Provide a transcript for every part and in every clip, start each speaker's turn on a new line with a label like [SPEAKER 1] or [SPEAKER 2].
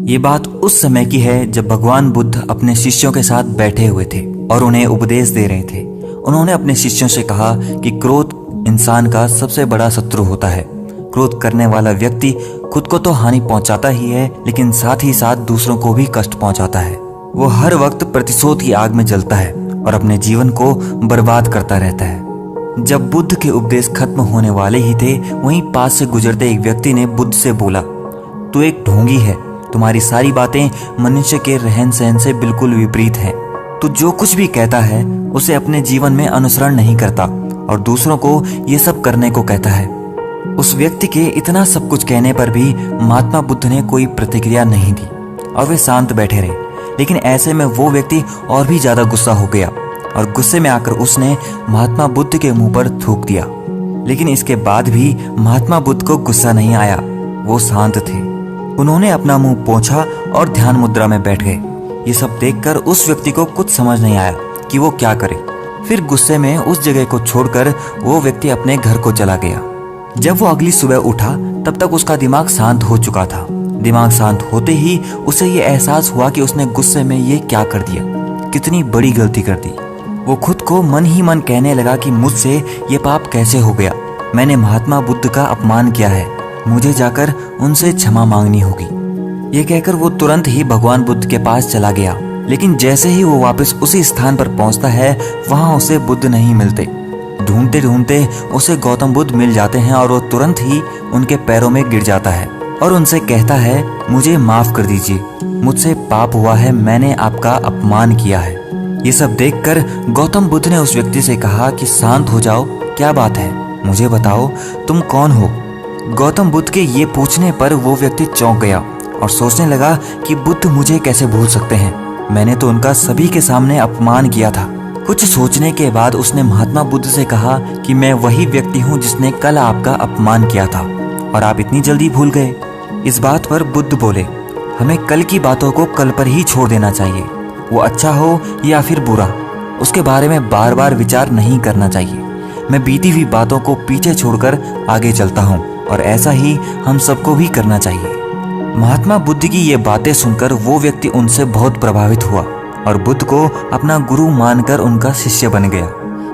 [SPEAKER 1] ये बात उस समय की है जब भगवान बुद्ध अपने शिष्यों के साथ बैठे हुए थे और उन्हें उपदेश दे रहे थे। उन्होंने अपने शिष्यों से कहा कि क्रोध इंसान का सबसे बड़ा शत्रु होता है। क्रोध करने वाला व्यक्ति खुद को तो हानि पहुंचाता ही है, लेकिन साथ ही साथ दूसरों को भी कष्ट पहुंचाता है। वो हर वक्त प्रतिशोध की आग में जलता है और अपने जीवन को बर्बाद करता रहता है। जब बुद्ध के उपदेश खत्म होने वाले ही थे, वहीं पास से गुजरते एक व्यक्ति ने बुद्ध से बोला, तू एक ढोंगी है, तुम्हारी सारी बातें मनुष्य के रहन सहन से बिल्कुल विपरीत हैं। तू जो कुछ भी कहता है उसे अपने जीवन में अनुसरण नहीं करता और दूसरों को ये सब करने को कहता है। उस व्यक्ति के इतना सब कुछ कहने पर भी महात्मा बुद्ध ने कोई प्रतिक्रिया नहीं दी और वे शांत बैठे रहे। लेकिन ऐसे में वो व्यक्ति और भी ज्यादा गुस्सा हो गया और गुस्से में आकर उसने महात्मा बुद्ध के मुंह पर थूक दिया। लेकिन इसके बाद भी महात्मा बुद्ध को गुस्सा नहीं आया, वो शांत थे। उन्होंने अपना मुंह पोंछा और ध्यान मुद्रा में बैठ गए। ये सब देखकर उस व्यक्ति को कुछ समझ नहीं आया कि वो क्या करे। फिर गुस्से में उस जगह को छोड़कर वो व्यक्ति अपने घर को चला गया। जब वो अगली सुबह उठा तब तक उसका दिमाग शांत हो चुका था। दिमाग शांत होते ही उसे ये एहसास हुआ कि उसने गुस्से में ये क्या कर दिया, कितनी बड़ी गलती कर दी। वो खुद को मन ही मन कहने लगा कि मुझसे ये पाप कैसे हो गया, मैंने महात्मा बुद्ध का अपमान किया है, मुझे जाकर उनसे क्षमा मांगनी होगी। ये कहकर वो तुरंत ही भगवान बुद्ध के पास चला गया। लेकिन जैसे ही वो वापस उसी स्थान पर पहुंचता है, वहां उसे बुद्ध नहीं मिलते। ढूंढते ढूंढते उसे गौतम बुद्ध मिल जाते हैं और वो तुरंत ही उनके पैरों में गिर जाता है और उनसे कहता है, मुझे माफ कर दीजिए, मुझसे पाप हुआ है, मैंने आपका अपमान किया है। ये सब देखकर गौतम बुद्ध ने उस व्यक्ति से कहा कि शांत हो जाओ, क्या बात है, मुझे बताओ तुम कौन हो। गौतम बुद्ध के ये पूछने पर वो व्यक्ति चौंक गया और सोचने लगा कि बुद्ध मुझे कैसे भूल सकते हैं, मैंने तो उनका सभी के सामने अपमान किया था। कुछ सोचने के बाद उसने महात्मा बुद्ध से कहा कि मैं वही व्यक्ति हूँ जिसने कल आपका अपमान किया था और आप इतनी जल्दी भूल गए। इस बात पर बुद्ध बोले, हमें कल की बातों को कल पर ही छोड़ देना चाहिए। वो अच्छा हो या फिर बुरा, उसके बारे में बार बार विचार नहीं करना चाहिए। मैं बीती हुई बातों को पीछे छोड़कर आगे चलता हूँ और ऐसा ही हम सबको भी करना चाहिए। महात्मा बुद्ध की ये बातें सुनकर वो व्यक्ति उनसे बहुत प्रभावित हुआ और बुद्ध को अपना गुरु मानकर उनका शिष्य बन गया।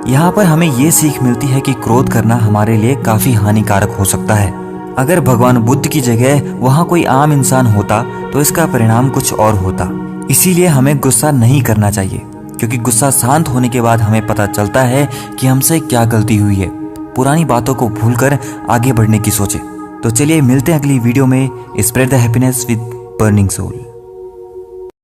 [SPEAKER 1] यहाँ पर हमें ये सीख मिलती है कि क्रोध करना हमारे लिए काफी हानिकारक हो सकता है। अगर भगवान बुद्ध की जगह वहाँ कोई आम इंसान होता तो इसका परिणाम कुछ और होता। इसीलिए हमें गुस्सा नहीं करना चाहिए, क्योंकि गुस्सा शांत होने के बाद हमें पता चलता है कि हमसे क्या गलती हुई है। पुरानी बातों को भूलकर आगे बढ़ने की सोचें। तो चलिए मिलते हैं अगली वीडियो में। Spread the happiness with Burning soul.